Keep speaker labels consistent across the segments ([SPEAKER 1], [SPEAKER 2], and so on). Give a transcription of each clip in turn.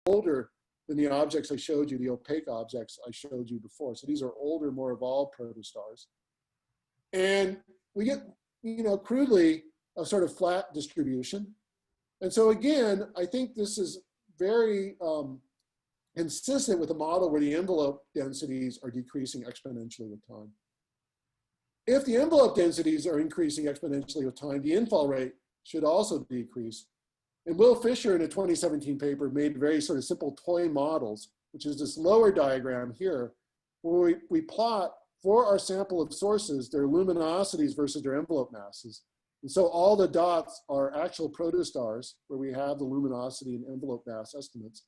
[SPEAKER 1] older than the objects I showed you, the opaque objects I showed you before. So these are older, more evolved protostars. And we get, crudely, a sort of flat distribution. And so again, I think this is very consistent with a model where the envelope densities are decreasing exponentially with time. If the envelope densities are increasing exponentially with time, the infall rate should also decrease. And Will Fisher, in a 2017 paper, made very sort of simple toy models, which is this lower diagram here, where we plot for our sample of sources their luminosities versus their envelope masses. And so all the dots are actual protostars where we have the luminosity and envelope mass estimates.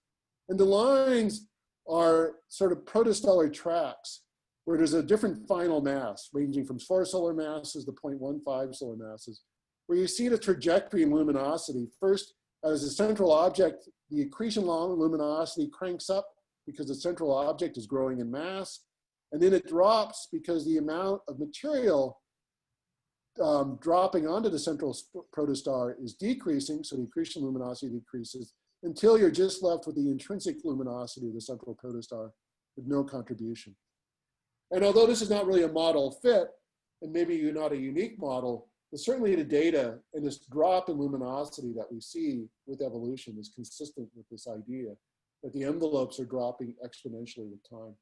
[SPEAKER 1] And the lines are sort of protostellar tracks where there's a different final mass ranging from 4 solar masses to 0.15 solar masses, where you see the trajectory in luminosity. First, as a central object, the accretion luminosity cranks up because the central object is growing in mass. And then it drops because the amount of material dropping onto the central protostar is decreasing, so the accretion luminosity decreases, until you're just left with the intrinsic luminosity of the central protostar with no contribution. And although this is not really a model fit, and maybe you're not a unique model, but certainly the data and this drop in luminosity that we see with evolution is consistent with this idea that the envelopes are dropping exponentially with time.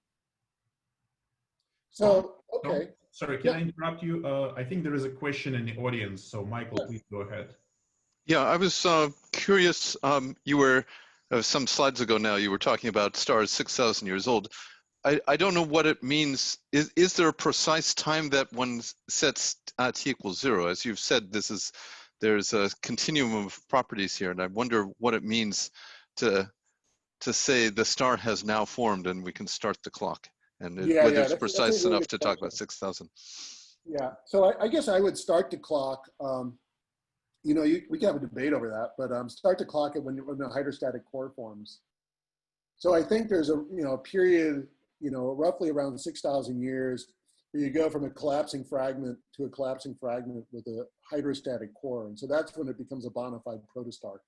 [SPEAKER 1] So, okay.
[SPEAKER 2] Sorry, can I interrupt you? I think there is a question in the audience, so Michael, please go ahead.
[SPEAKER 3] Yeah, I was curious, you were, some slides ago now, you were talking about stars 6,000 years old. I don't know what it means. Is there a precise time that one sets t equals 0? As you've said, there's a continuum of properties here, and I wonder what it means to say the star has now formed and we can start the clock, and whether it's precise enough to talk about 6,000.
[SPEAKER 1] Yeah, so I guess I would start the clock. We can have a debate over that, but start the clock at when the hydrostatic core forms. So I think there's a period, roughly around 6,000 years, where you go from a collapsing fragment to a collapsing fragment with a hydrostatic core. And so that's when it becomes a bona fide protostar.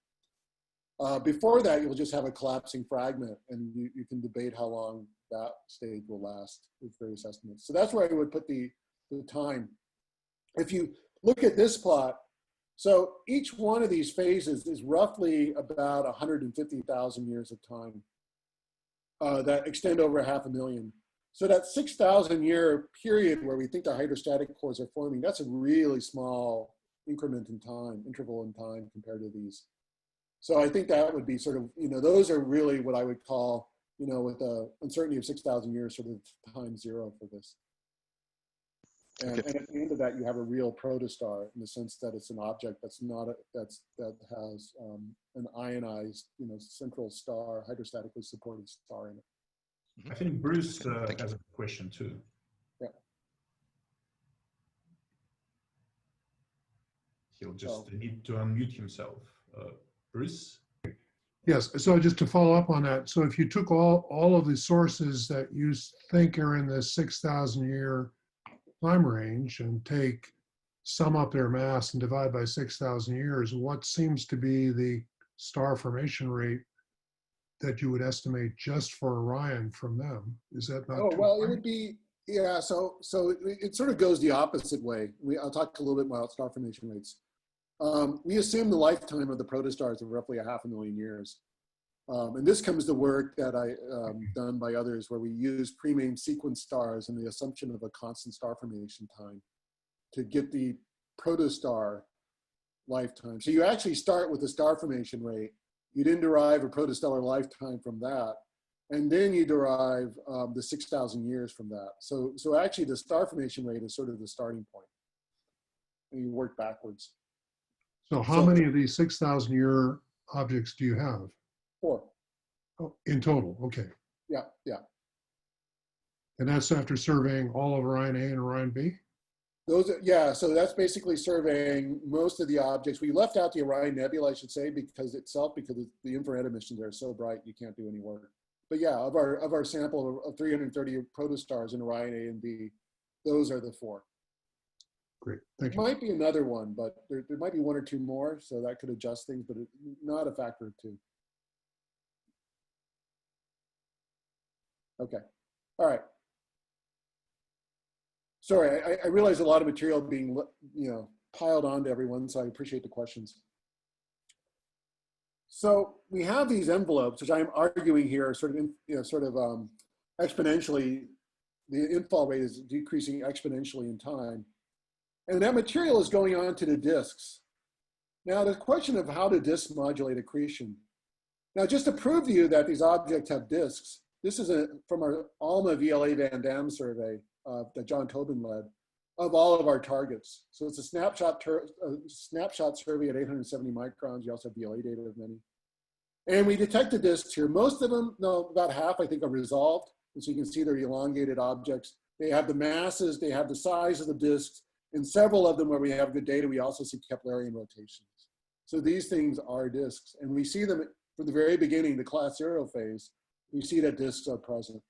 [SPEAKER 1] Before that, you'll just have a collapsing fragment, and you can debate how long that stage will last with various estimates. So that's where I would put the time. If you look at this plot, so each one of these phases is roughly about 150,000 years of time that extend over 500,000. So that 6,000 year period where we think the hydrostatic cores are forming, that's a really small increment in time, interval in time compared to these. So I think that would be sort of, those are really what I would call, with the uncertainty of 6,000 years, sort of time 0 for this. And at the end of that, you have a real protostar in the sense that it's an object that's not that has an ionized, central star, hydrostatically supported star in it.
[SPEAKER 2] I think Bruce has a question too.
[SPEAKER 1] Yeah.
[SPEAKER 2] He'll just need to unmute himself. Bruce?
[SPEAKER 4] Yes, so just to follow up on that, so if you took all of the sources that you think are in this 6,000 year time range and sum up their mass and divide by 6,000 years, what seems to be the star formation rate that you would estimate just for Orion from them? Is that not?
[SPEAKER 1] Oh, well, it would be, yeah, so it sort of goes the opposite way. I'll talk a little bit about star formation rates. We assume the lifetime of the protostars of roughly 500,000 years. And this comes to work that done by others where we use pre-main sequence stars and the assumption of a constant star formation time to get the protostar lifetime. So you actually start with the star formation rate. You then derive a protostellar lifetime from that. And then you derive the 6,000 years from that. So actually the star formation rate is sort of the starting point. And you work backwards.
[SPEAKER 4] So how many of these 6,000 year objects do you have?
[SPEAKER 1] 4.
[SPEAKER 4] Oh, in total, okay.
[SPEAKER 1] Yeah, yeah.
[SPEAKER 4] And that's after surveying all of Orion A and Orion B?
[SPEAKER 1] So that's basically surveying most of the objects. We left out the Orion Nebula, I should say, because the infrared emissions are so bright you can't do any work. But yeah, of our sample of 330 protostars in Orion A and B, those are the 4.
[SPEAKER 4] Great, thank you.
[SPEAKER 1] There might be another one, but there might be 1 or 2 more, so that could adjust things, but not a factor of 2. Okay, all right. Sorry, I realize a lot of material being, piled onto everyone, so I appreciate the questions. So we have these envelopes, which I'm arguing here, sort of, exponentially. The infall rate is decreasing exponentially in time, and that material is going on to the disks. Now, the question of how do disks modulate accretion? Now, just to prove to you that these objects have disks, this is from our ALMA VLA Van Dam survey that John Tobin led of all of our targets. So it's a snapshot survey at 870 microns. You also have VLA data of many. And we detected disks here. Most of them, no, about half, I think, are resolved. And so you can see they're elongated objects. They have the masses, they have the size of the disks, and several of them where we have good data, we also see Keplerian rotations. So these things are disks, and we see them from the very beginning, the class 0 phase, we see that disks are present,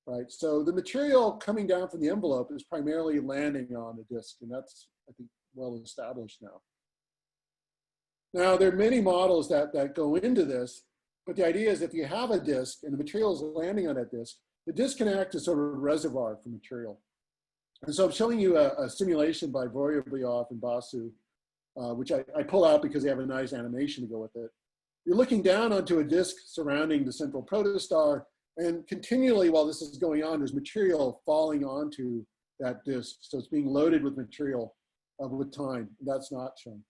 [SPEAKER 1] right? So the material coming down from the envelope is primarily landing on the disk, and that's, I think, well established now. Now, there are many models that go into this, but the idea is if you have a disk and the material is landing on that disk, the disk can act as sort of a reservoir for material. And so I'm showing you a simulation by Vorobyoff and Basu, which I pull out because they have a nice animation to go with it. You're looking down onto a disk surrounding the central protostar, and continually while this is going on, there's material falling onto that disk. So it's being loaded with material with time. That's not shown.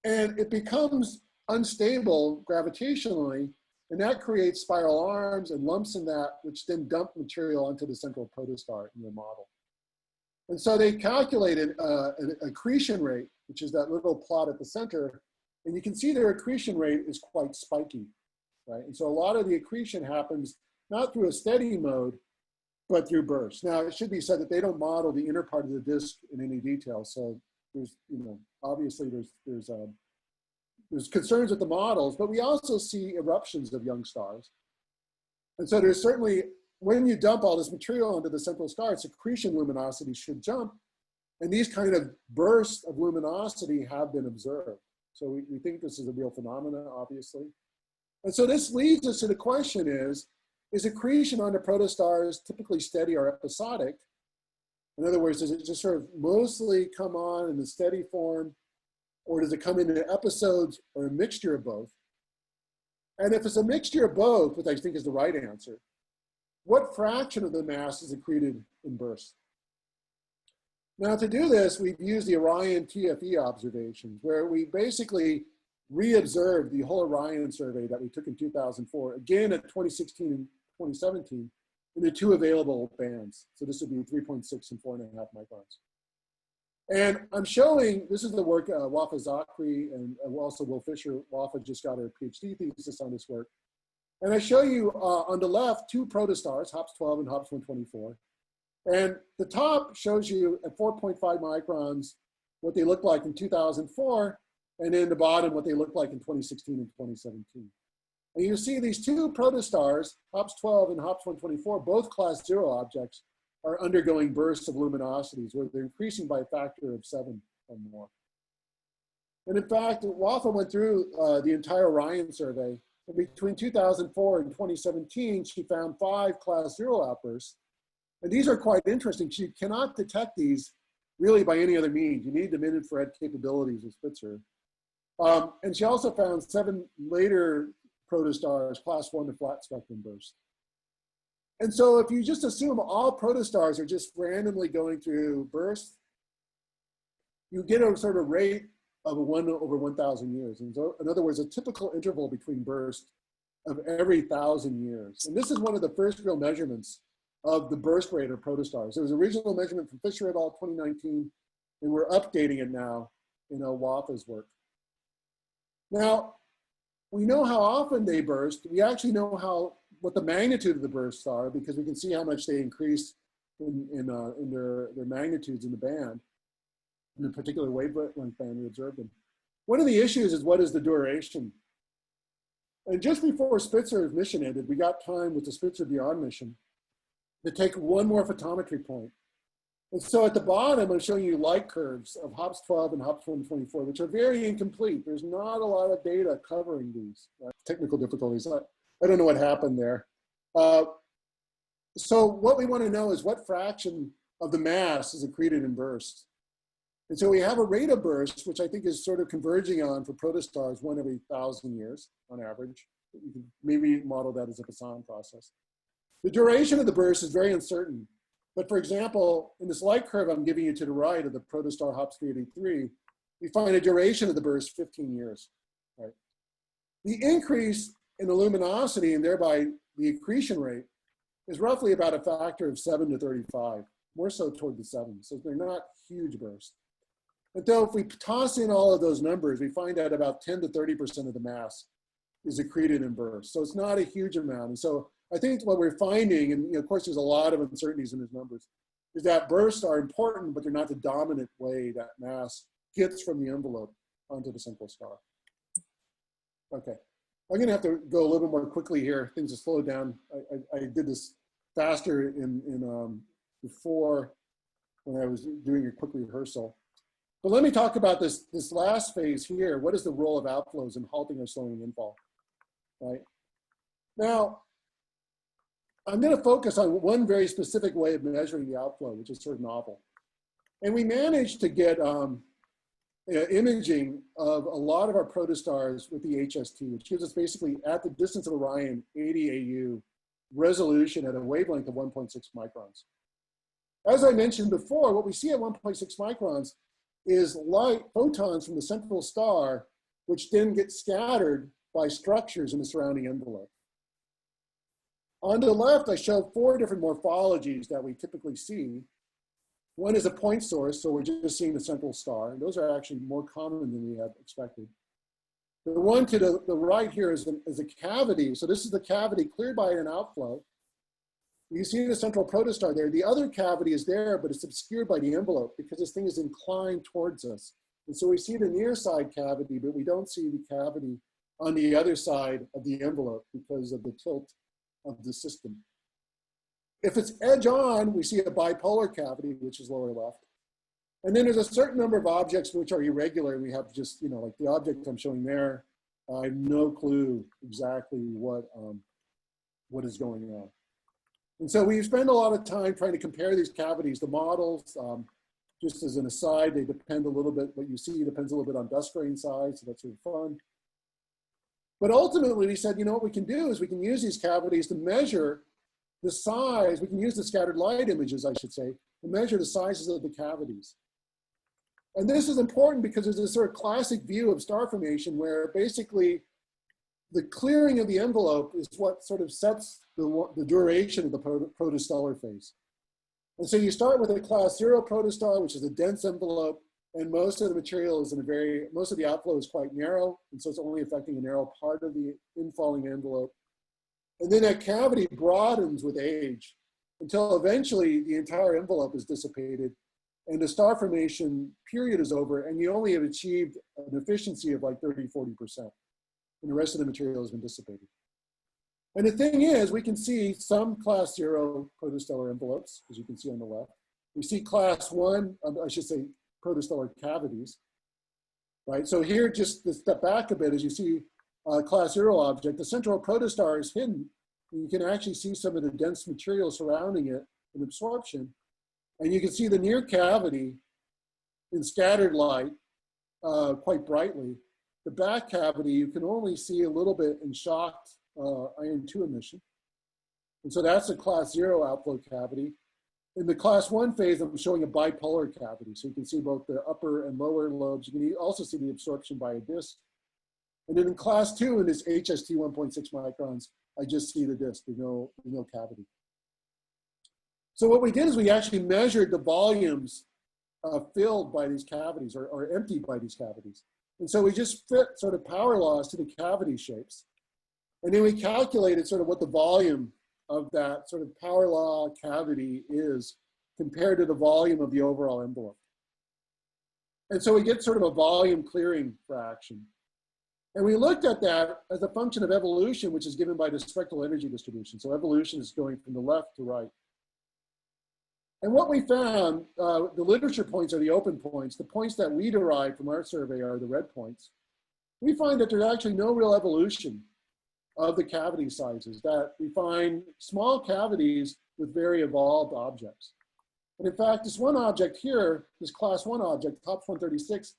[SPEAKER 1] And it becomes unstable gravitationally, and that creates spiral arms and lumps in that, which then dump material onto the central protostar in the model. And so they calculated an accretion rate, which is that little plot at the center, and you can see their accretion rate is quite spiky, right? And so a lot of the accretion happens not through a steady mode, but through bursts. Now, it should be said that they don't model the inner part of the disk in any detail. So there's, obviously there's concerns with the models, but we also see eruptions of young stars. And so there's certainly, when you dump all this material into the central star, its accretion luminosity should jump. And these kind of bursts of luminosity have been observed. So we think this is a real phenomenon, obviously. And so this leads us to the question is accretion onto protostars typically steady or episodic? In other words, does it just sort of mostly come on in the steady form, or does it come in episodes or a mixture of both? And if it's a mixture of both, which I think is the right answer, what fraction of the mass is accreted in bursts? Now, to do this, we've used the Orion TFE observations, where we basically re-observed the whole Orion survey that we took in 2004, again at 2016 and 2017, in the two available bands. So this would be 3.6 and 4.5 microns. And I'm showing, this is the work Wafa Zakri and also Will Fisher. Wafa just got her PhD thesis on this work. And I show you on the left, two protostars, HOPS 12 and HOPS 124. And the top shows you at 4.5 microns what they look like in 2004, and then the bottom what they look like in 2016 and 2017. And you see these two protostars, HOPS 12 and HOPS 124, both class 0 objects, are undergoing bursts of luminosities where they're increasing by a factor of 7 or more. And in fact, Wafa went through the entire Orion survey. And between 2004 and 2017, she found 5 class 0 outbursts. And these are quite interesting. She cannot detect these really by any other means. You need the mid-infrared capabilities of Spitzer. And she also found 7 later protostars, class 1 to flat spectrum bursts. And so if you just assume all protostars are just randomly going through bursts, you get a sort of rate of 1 over 1,000 years. And so, in other words, a typical interval between bursts of every 1,000 years. And this is one of the first real measurements of the burst rate of protostars. There was an original measurement from Fisher et al. 2019, and we're updating it now in Wafa's work. Now, we know how often they burst. We actually know what the magnitude of the bursts are because we can see how much they increase in their magnitudes in the band, in the particular wavelength band we observed them. One of the issues is what is the duration? And just before Spitzer's mission ended, we got time with the Spitzer Beyond mission to take one more photometry point. And so at the bottom, I'm showing you light curves of HOPS 12 and HOPS 124, which are very incomplete. There's not a lot of data covering these technical difficulties. I don't know what happened there. So what we want to know is what fraction of the mass is accreted in bursts. And so we have a rate of burst, which I think is sort of converging on for protostars 1 every 1,000 years on average. You can maybe model that as a Poisson process. The duration of the burst is very uncertain. But for example, in this light curve I'm giving you to the right of the protostar HOPS 383, we find a duration of the burst 15 years. Right? The increase in the luminosity and thereby the accretion rate is roughly about a factor of 7 to 35, more so toward the 7. So they're not huge bursts. But though if we toss in all of those numbers, we find that about 10 to 30% of the mass is accreted in bursts. So it's not a huge amount. And so I think what we're finding, and of course there's a lot of uncertainties in these numbers, is that bursts are important, but they're not the dominant way that mass gets from the envelope onto the central star. Okay, I'm gonna have to go a little bit more quickly here. Things have slowed down. I did this faster in before when I was doing a quick rehearsal. But let me talk about this last phase here. What is the role of outflows in halting or slowing infall, right? Now, I'm going to focus on one very specific way of measuring the outflow, which is sort of novel. And we managed to get imaging of a lot of our protostars with the HST, which gives us basically at the distance of Orion 80 AU resolution at a wavelength of 1.6 microns. As I mentioned before, what we see at 1.6 microns is light photons from the central star, which then get scattered by structures in the surrounding envelope. On the left, I show 4 different morphologies that we typically see. One is a point source, so we're just seeing the central star. And those are actually more common than we had expected. The one to the right here is a cavity. So this is the cavity cleared by an outflow. You see the central protostar there. The other cavity is there, but it's obscured by the envelope because this thing is inclined towards us. And so we see the near side cavity, but we don't see the cavity on the other side of the envelope because of the tilt of the system. If it's edge on, we see a bipolar cavity, which is lower left. And then there's a certain number of objects which are irregular. We have just, like the object I'm showing there, I have no clue exactly what is going on. And so we spend a lot of time trying to compare these cavities. The models, just as an aside, they depend a little bit, what you see depends a little bit on dust grain size, so that's sort of fun. But ultimately, we said, what we can do is we can use these cavities to measure the size. We can use the scattered light images, I should say, to measure the sizes of the cavities. And this is important because there's this sort of classic view of star formation where basically the clearing of the envelope is what sort of sets the duration of the protostellar phase. And so you start with a class 0 protostar, which is a dense envelope, and most of the material is most of the outflow is quite narrow, and so it's only affecting a narrow part of the infalling envelope. And then that cavity broadens with age until eventually the entire envelope is dissipated and the star formation period is over, and you only have achieved an efficiency of like 30, 40%, and the rest of the material has been dissipated. And the thing is, we can see some class 0 protostellar envelopes, as you can see on the left. We see class 1, I should say, protostellar cavities, right? So here, just to step back a bit, as you see class 0 object, the central protostar is hidden. And you can actually see some of the dense material surrounding it in absorption. And you can see the near cavity in scattered light quite brightly. The back cavity, you can only see a little bit in shocked iron 2 emission. And so that's a class 0 outflow cavity. In the class 1 phase, I'm showing a bipolar cavity. So you can see both the upper and lower lobes. You can also see the absorption by a disk. And then in class 2, in this HST 1.6 microns, I just see the disk, there's no cavity. So what we did is we actually measured the volumes filled by these cavities or emptied by these cavities. And so we just fit sort of power laws to the cavity shapes. And then we calculated sort of what the volume of that sort of power law cavity is compared to the volume of the overall envelope. And so we get sort of a volume clearing fraction. And we looked at that as a function of evolution, which is given by the spectral energy distribution. So evolution is going from the left to right. And what we found, the literature points are the open points. The points that we derived from our survey are the red points. We find that there's actually no real evolution of the cavity sizes, that we find small cavities with very evolved objects. And in fact, this one object here, this class 1 object, TOPS 136,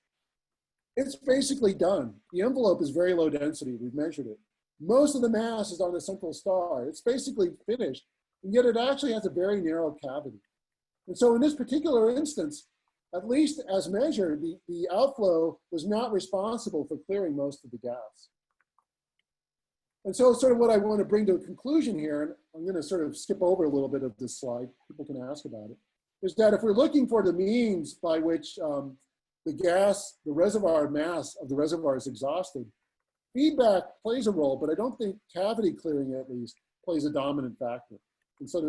[SPEAKER 1] it's basically done. The envelope is very low density. We've measured it. Most of the mass is on the central star. It's basically finished, and yet it actually has a very narrow cavity. And so in this particular instance, at least as measured, the outflow was not responsible for clearing most of the gas. And so sort of what I want to bring to a conclusion here, and I'm going to sort of skip over a little bit of this slide, people can ask about it, is that if we're looking for the means by which the reservoir mass of the reservoir is exhausted, feedback plays a role, but I don't think cavity clearing at least plays a dominant factor. And so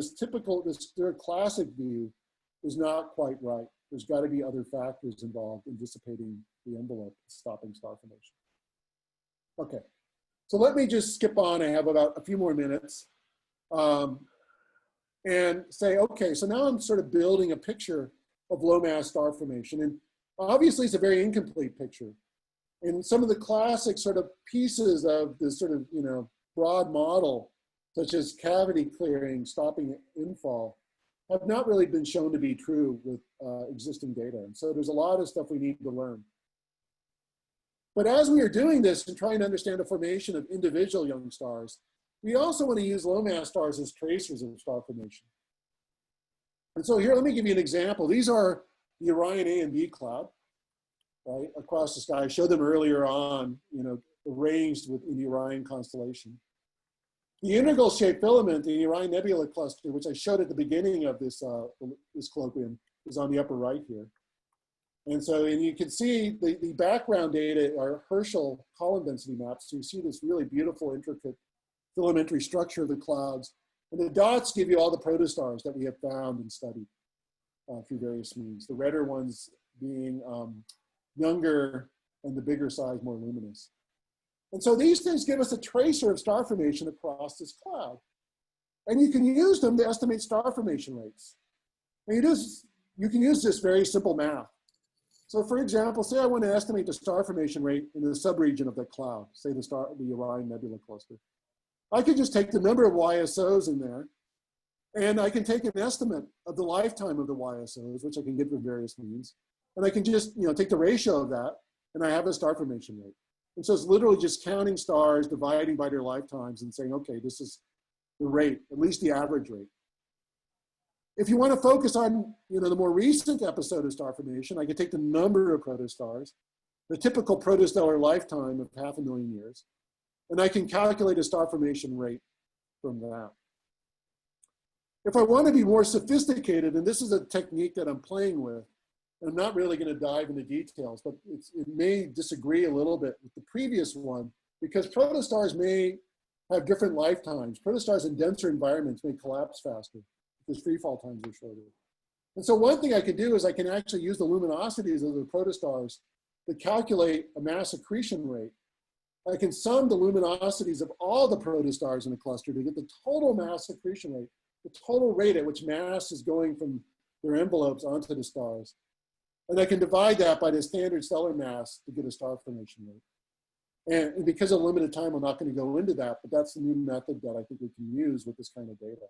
[SPEAKER 1] their classic view is not quite right. There's got to be other factors involved in dissipating the envelope, stopping star formation. Okay, so let me just skip on. I have about a few more minutes. And say, okay, so now I'm sort of building a picture of low mass star formation. And obviously it's a very incomplete picture. And some of the classic sort of pieces of this sort of, broad model, such as cavity clearing, stopping infall, have not really been shown to be true with existing data. And so there's a lot of stuff we need to learn. But as we are doing this and trying to understand the formation of individual young stars, we also want to use low mass stars as tracers of star formation. And so here, let me give you an example. These are the Orion A and B cloud, right, across the sky. I showed them earlier on, arranged within the Orion constellation. The integral shaped filament, the Orion Nebula cluster, which I showed at the beginning of this, this colloquium, is on the upper right here. And so, and you can see the background data are Herschel column density maps. So you see this really beautiful, intricate filamentary structure of the clouds. And the dots give you all the protostars that we have found and studied through various means. The redder ones being younger and the bigger size more luminous. And so these things give us a tracer of star formation across this cloud. And you can use them to estimate star formation rates. And you can use this very simple math. So for example, say I want to estimate the star formation rate in the subregion of the cloud, say the Orion Nebula cluster. I could just take the number of YSOs in there, and I can take an estimate of the lifetime of the YSOs, which I can get from various means. And I can just take the ratio of that, and I have a star formation rate. And so it's literally just counting stars, dividing by their lifetimes, and saying, okay, this is the rate, at least the average rate. If you want to focus on the more recent episode of star formation, I could take the number of protostars, the typical protostellar lifetime of 500,000 years, and I can calculate a star formation rate from that. If I want to be more sophisticated, and this is a technique that I'm playing with, I'm not really going to dive into details, but it may disagree a little bit with the previous one because protostars may have different lifetimes. Protostars in denser environments may collapse faster because free fall times are shorter. And so one thing I can do is I can actually use the luminosities of the protostars to calculate a mass accretion rate. I can sum the luminosities of all the protostars in a cluster to get the total mass accretion rate, the total rate at which mass is going from their envelopes onto the stars. And I can divide that by the standard stellar mass to get a star formation rate. And because of limited time, I'm not going to go into that, but that's the new method that I think we can use with this kind of data.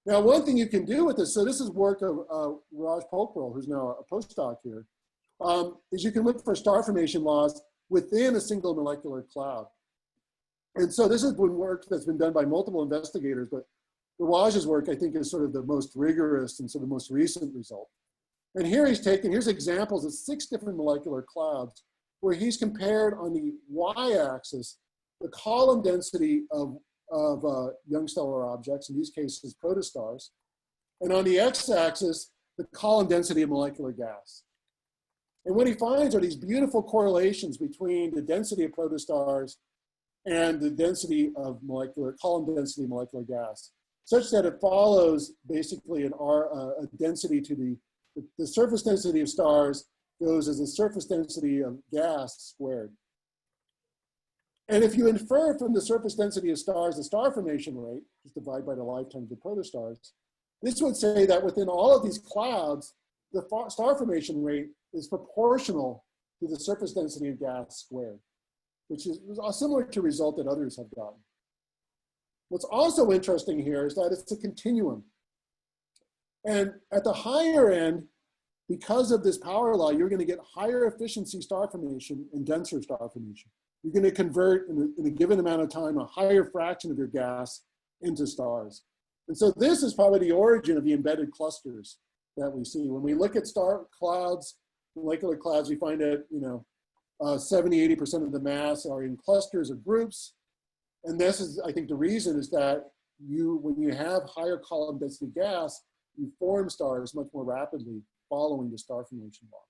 [SPEAKER 1] Now, one thing you can do with this, so this is work of Raj Pokral, who's now a postdoc here, is you can look for star formation laws within a single molecular cloud. And so this has been work that's been done by multiple investigators, but Raj's work, I think, is sort of the most rigorous and sort of the most recent result. And here's examples of 6 different molecular clouds where he's compared on the y-axis the column density of young stellar objects, in these cases protostars, and on the x-axis the column density of molecular gas. And what he finds are these beautiful correlations between the density of protostars and the density of column density of molecular gas, such that it follows basically a density to the surface density of stars goes as the surface density of gas squared. And if you infer from the surface density of stars the star formation rate, just divide by the lifetime of the protostars, this would say that within all of these clouds, the star formation rate is proportional to the surface density of gas squared, which is similar to a result that others have gotten. What's also interesting here is that it's a continuum. And at the higher end, because of this power law, you're going to get higher efficiency star formation and denser star formation. You're going to convert in a given amount of time a higher fraction of your gas into stars. And so this is probably the origin of the embedded clusters that we see. When we look at star clouds, molecular clouds, we find that 70–80% of the mass are in clusters or groups. And this is, I think, the reason is that when you have higher column density gas, you form stars much more rapidly following the star formation law.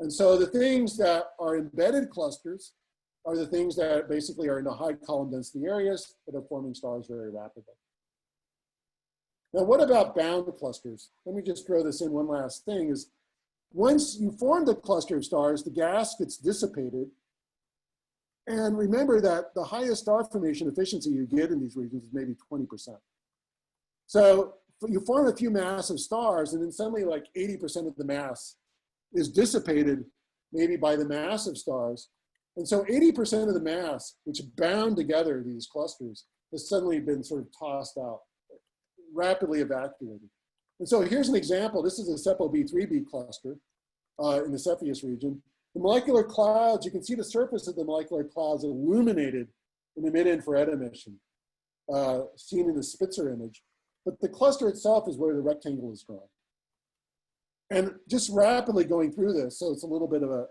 [SPEAKER 1] And so the things that are embedded clusters are the things that basically are in the high column density areas that are forming stars very rapidly. Now, what about bound clusters? Let me just throw this in one last thing is, once you form the cluster of stars, the gas gets dissipated. And remember that the highest star formation efficiency you get in these regions is maybe 20%. So you form a few massive stars, and then suddenly like 80% of the mass is dissipated maybe by the massive stars. And so 80% of the mass, which bound together these clusters, has suddenly been sort of tossed out, rapidly evacuated. And so here's an example. This is a SEPO-B3b cluster in the Cepheus region. The molecular clouds, you can see the surface of the molecular clouds illuminated in the mid-infrared emission, seen in the Spitzer image. But the cluster itself is where the rectangle is drawn. And just rapidly going through this, so it's a little bit of a,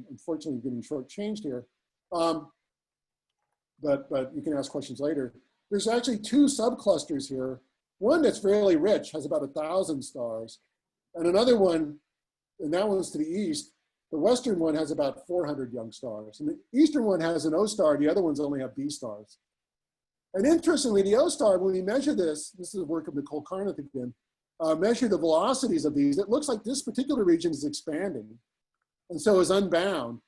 [SPEAKER 1] unfortunately getting shortchanged here, but you can ask questions later. There's actually two subclusters here. One that's fairly rich, has about 1,000 stars, and another one, and that one's to the east, the western one has about 400 young stars. And the eastern one has an O star, the other ones only have B stars. And interestingly, the O star, when we measure this is the work of Nicole Carneth again, measure the velocities of these, it looks like this particular region is expanding, and so is unbound.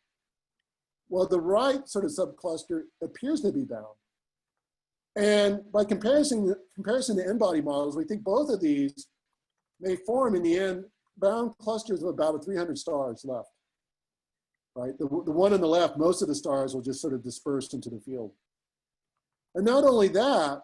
[SPEAKER 1] Well, the right sort of subcluster appears to be bound. And by comparison to N-body models, we think both of these may form in the end bound clusters of about 300 stars left, right? The one on the left, most of the stars will just sort of disperse into the field. And not only that,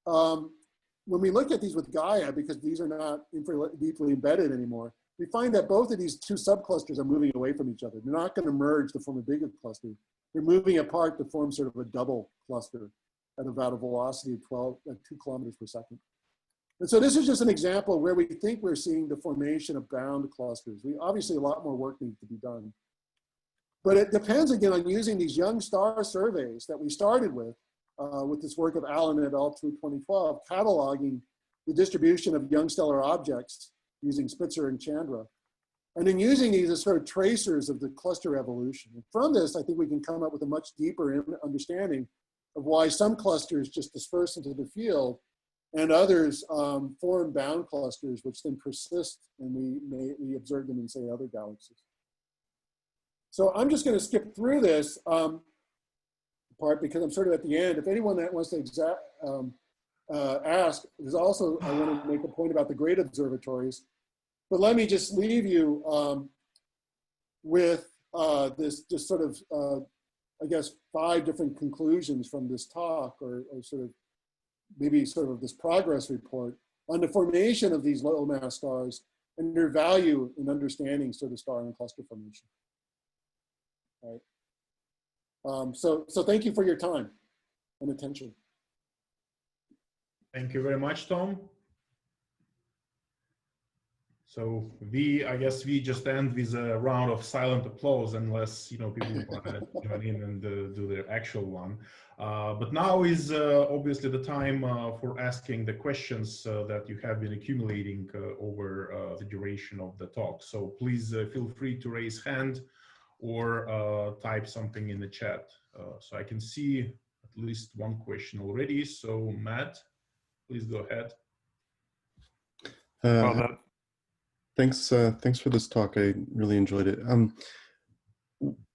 [SPEAKER 1] when we look at these with Gaia, because these are not deeply embedded anymore, we find that both of these two subclusters are moving away from each other. They're not going to merge to form a bigger cluster. They're moving apart to form sort of a double cluster at about a velocity of 2 kilometers per second. And so this is just an example where we think we're seeing the formation of bound clusters. Obviously, a lot more work needs to be done. But it depends again on using these young star surveys that we started with this work of Allen et al. Through 2012, cataloging the distribution of young stellar objects using Spitzer and Chandra. And then using these as sort of tracers of the cluster evolution. And from this, I think we can come up with a much deeper understanding of why some clusters just disperse into the field and others form bound clusters, which then persist, and we observe them in, say, other galaxies. So I'm just going to skip through this part because I'm sort of at the end. If anyone that wants to ask, there's also, I want to make a point about the great observatories. But let me just leave you with this just sort of, I guess, 5 different conclusions from this talk, or sort of maybe sort of this progress report on the formation of these low mass stars and their value in understanding sort of star and cluster formation. Right. So thank you for your time and attention.
[SPEAKER 2] Thank you very much, Tom. So I guess we just end with a round of silent applause, unless people want to join in and do their actual one. But now is obviously the time for asking the questions that you have been accumulating over the duration of the talk. So please feel free to raise hand or type something in the chat. So I can see at least one question already. So Matt, please go ahead.
[SPEAKER 5] Thanks for this talk. I really enjoyed it.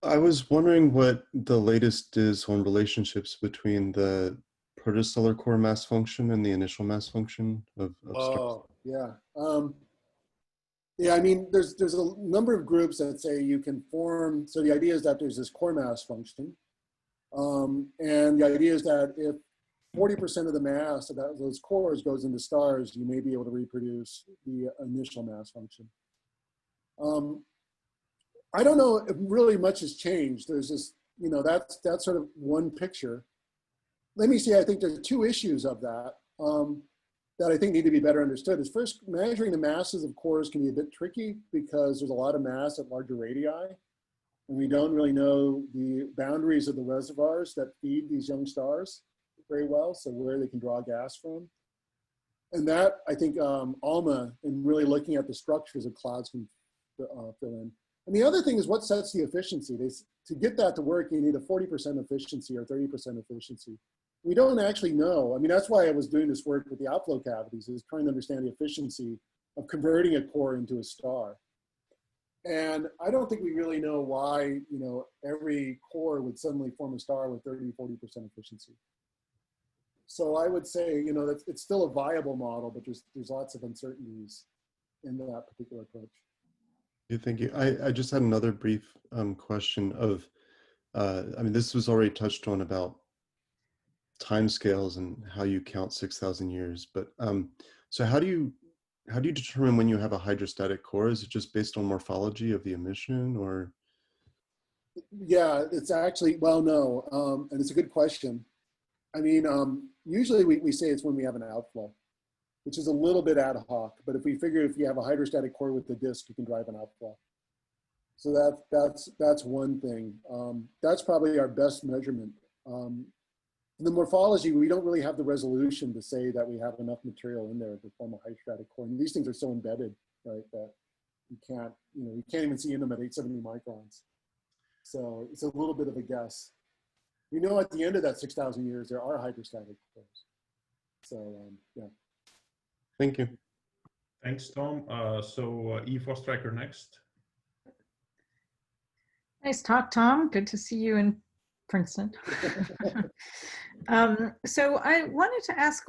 [SPEAKER 5] I was wondering what the latest is on relationships between the protostellar core mass function and the initial mass function of stars.
[SPEAKER 1] Yeah. Yeah, I mean, there's a number of groups that say you can form, so the idea is that there's this core mass function. And the idea is that if 40% of the mass of those cores goes into stars, you may be able to reproduce the initial mass function. I don't know if really much has changed. There's this, that's sort of one picture. Let me see, I think there's two issues of that that I think need to be better understood. Is first, measuring the masses of cores can be a bit tricky because there's a lot of mass at larger radii. And we don't really know the boundaries of the reservoirs that feed these young stars very well, so where they can draw gas from. And that, I think, ALMA, in really looking at the structures of clouds, can fill in. And the other thing is what sets the efficiency. To get that to work, you need a 40% efficiency or 30% efficiency. We don't actually know. I mean, that's why I was doing this work with the outflow cavities, is trying to understand the efficiency of converting a core into a star. And I don't think we really know why, every core would suddenly form a star with 30, 40% efficiency. So I would say, that it's still a viable model, but there's lots of uncertainties in that particular approach.
[SPEAKER 5] Yeah, thank you. I just had another brief question of, I mean, this was already touched on about timescales and how you count 6,000 years, but so how do you determine when you have a hydrostatic core? Is it just based on morphology of the emission, or?
[SPEAKER 1] Yeah, it's actually, well, no, and it's a good question. I mean, usually we say it's when we have an outflow, which is a little bit ad hoc, but if we figure if you have a hydrostatic core with the disk, you can drive an outflow. So that's one thing. That's probably our best measurement. In the morphology, we don't really have the resolution to say that we have enough material in there to form a hydrostatic core. And these things are so embedded, right, that you can't even see in them at 870 microns. So it's a little bit of a guess. We know at the end of that 6,000 years, there are hydrostatic cores. So, yeah.
[SPEAKER 5] Thank you.
[SPEAKER 2] Thanks, Tom. So Eve Ostraker next.
[SPEAKER 6] Nice talk, Tom. Good to see you in Princeton. So I wanted to ask,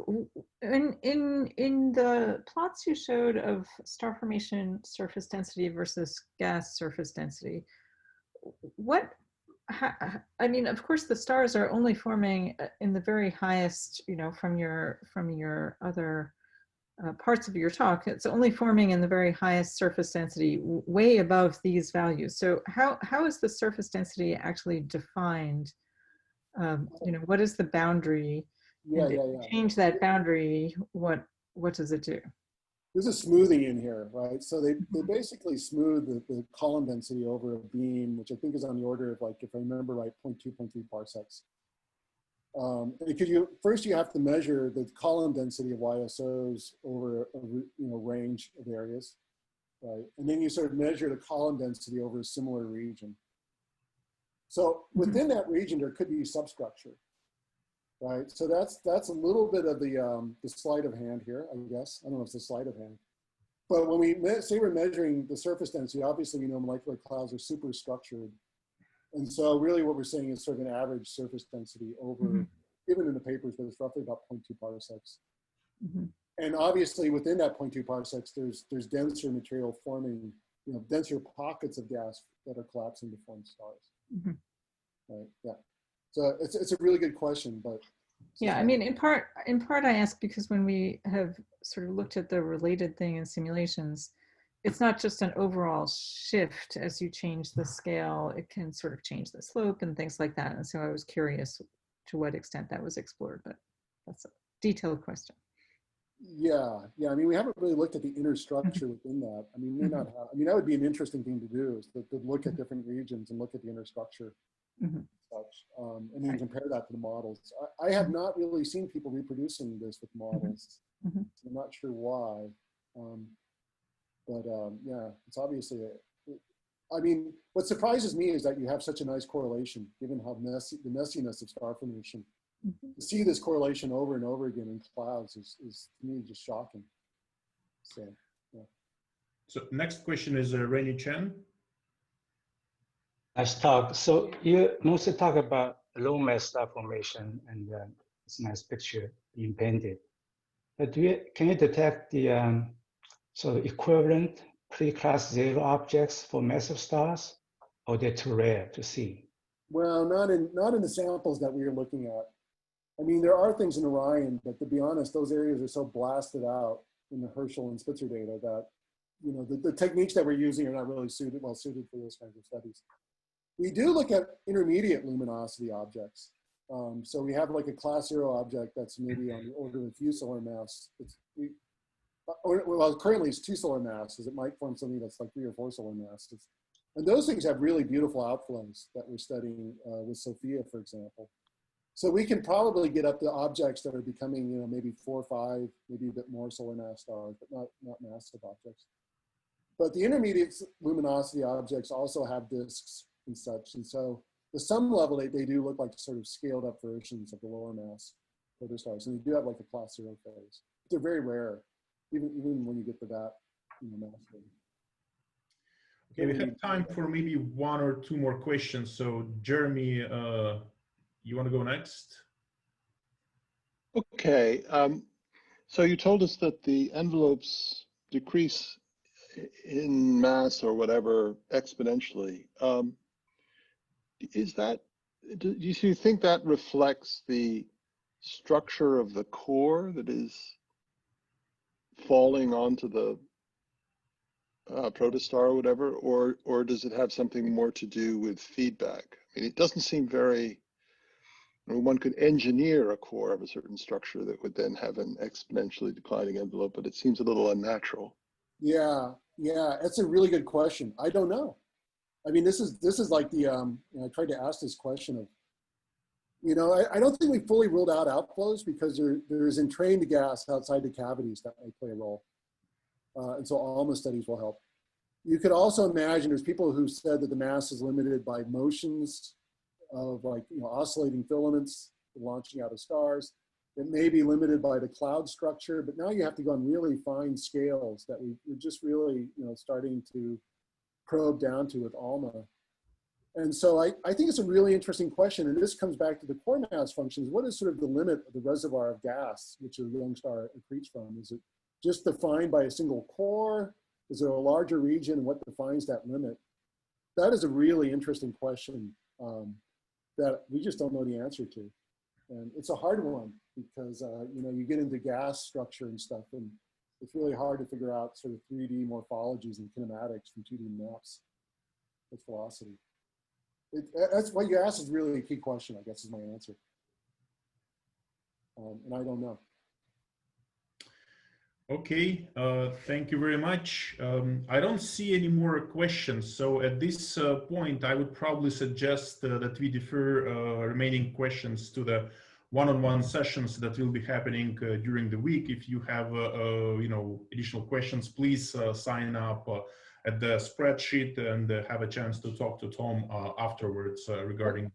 [SPEAKER 6] in the plots you showed of star formation surface density versus gas surface density, I mean, of course, the stars are only forming in the very highest, from your other parts of your talk, it's only forming in the very highest surface density, way above these values. So how is the surface density actually defined? What is the boundary?
[SPEAKER 1] Yeah,
[SPEAKER 6] and if you change that boundary, what does it do?
[SPEAKER 1] There's a smoothing in here, right? So they basically smooth the column density over a beam, which I think is on the order of, like, if I remember right, 0.2, 0.3 parsecs. Because first you have to measure the column density of YSOs over a range of areas, right? And then you sort of measure the column density over a similar region. So within that region, there could be substructure, right? So that's a little bit of the sleight of hand here, I guess. I don't know if it's a sleight of hand. But when we say we're measuring the surface density, obviously, molecular clouds are super structured. And so really what we're saying is sort of an average surface density over, given in the papers, but it's roughly about 0.2 parsecs. And obviously within that 0.2 parsecs, there's denser material forming, denser pockets of gas that are collapsing to form stars. Right, yeah. So it's a really good question, but.
[SPEAKER 6] Yeah, I mean, in part I ask because when we have sort of looked at the related thing in simulations, it's not just an overall shift as you change the scale, it can sort of change the slope and things like that. And so I was curious to what extent that was explored, but that's a detailed question.
[SPEAKER 1] Yeah. I mean, we haven't really looked at the inner structure within that. I mean, that would be an interesting thing to do, is to look at different regions and look at the inner structure. Such, and then compare that to the models. I have not really seen people reproducing this with models. So I'm not sure why. But yeah, it's obviously, I mean, what surprises me is that you have such a nice correlation, given how the messiness of star formation. To see this correlation over and over again in clouds is to me just shocking. So, yeah.
[SPEAKER 2] So next question is Rainy Chen.
[SPEAKER 7] Nice talk. So you mostly talk about low mass star formation, and it's a nice picture being painted. But can you detect the sort of equivalent pre-class 0 objects for massive stars, or they're too rare to see?
[SPEAKER 1] Well, not in the samples that we were looking at. I mean, there are things in Orion, but to be honest, those areas are so blasted out in the Herschel and Spitzer data that, you know, the techniques that we're using are not really well suited for those kinds of studies. We do look at intermediate luminosity objects. So we have like a class 0 object that's maybe on the order of a few solar mass. Well, currently it's 2 solar masses. It might form something that's like 3 or 4 solar masses. And those things have really beautiful outflows that we're studying with Sophia, for example. So we can probably get up to objects that are becoming, you know, maybe 4 or 5, maybe a bit more solar mass stars, but not massive objects. But the intermediate luminosity objects also have disks and such. And so at some level, they do look like sort of scaled up versions of the lower mass protostars. And they do have like a class 0 phase. But they're very rare, even when you get to that, you know, mass phase.
[SPEAKER 2] Okay, we have time for maybe 1 or 2 more questions. So Jeremy, you want to go next?
[SPEAKER 8] Okay, so you told us that the envelopes decrease in mass or whatever exponentially. Do you think that reflects the structure of the core that is falling onto the protostar or whatever, or does it have something more to do with feedback? I mean, it doesn't seem very, I mean, one could engineer a core of a certain structure that would then have an exponentially declining envelope, but it seems a little unnatural.
[SPEAKER 1] Yeah, that's a really good question. I don't know. I mean, this is like the, you know, I tried to ask this question of, you know, I don't think we fully ruled out outflows because there is entrained gas outside the cavities that may play a role. And so ALMA studies will help. You could also imagine there's people who said that the mass is limited by motions of, like, you know, oscillating filaments launching out of stars. It may be limited by the cloud structure, but now you have to go on really fine scales that we're just really, you know, starting to probe down to with ALMA. And so I think it's a really interesting question. And this comes back to the core mass functions. What is sort of the limit of the reservoir of gas, which a young star accretes from? Is it just defined by a single core? Is there a larger region, and what defines that limit? That is a really interesting question that we just don't know the answer to. And it's a hard one because, you know, you get into gas structure and stuff, and it's really hard to figure out sort of 3D morphologies and kinematics from 2D maps with velocity. That's what you asked is really a key question, I guess, is my answer. And I don't know.
[SPEAKER 2] Okay, thank you very much. I don't see any more questions. So at this point, I would probably suggest that we defer remaining questions to the one-on-one sessions that will be happening during the week. If you have you know, additional questions, please sign up at the spreadsheet and have a chance to talk to Tom afterwards regarding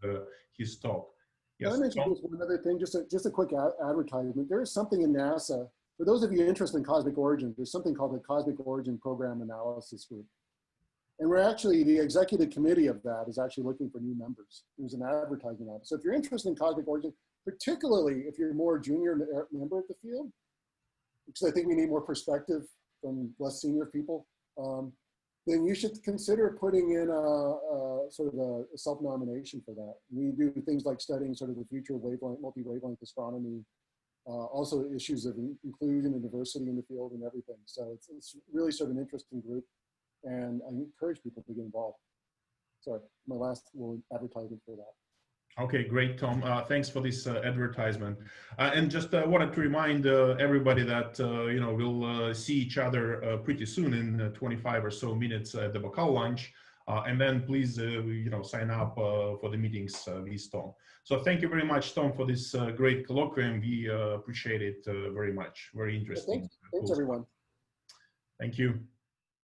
[SPEAKER 2] his talk. Yes,
[SPEAKER 1] Can I mention just one other thing, just a quick advertisement. There is something in NASA, for those of you interested in cosmic origin, there's something called the Cosmic Origin Program Analysis Group. And we're actually, the executive committee of that is actually looking for new members. There's an advertisement on it. So if you're interested in cosmic origin, particularly if you're a more junior member of the field, because I think we need more perspective from less senior people, then you should consider putting in a sort of a self-nomination for that. We do things like studying sort of the future of wavelength, multi-wavelength astronomy, also issues of inclusion and diversity in the field and everything. So it's really sort of an interesting group, and I encourage people to get involved. Sorry, my last little advertisement for that.
[SPEAKER 2] Okay, great, Tom. Thanks for this advertisement. And just wanted to remind everybody that you know, we'll see each other pretty soon in 25 or so minutes at the Bacal lunch. And then please, you know, sign up for the meetings with Tom. So thank you very much, Tom, for this great colloquium. We appreciate it very much. Very interesting.
[SPEAKER 1] Thanks everyone.
[SPEAKER 2] Thank you.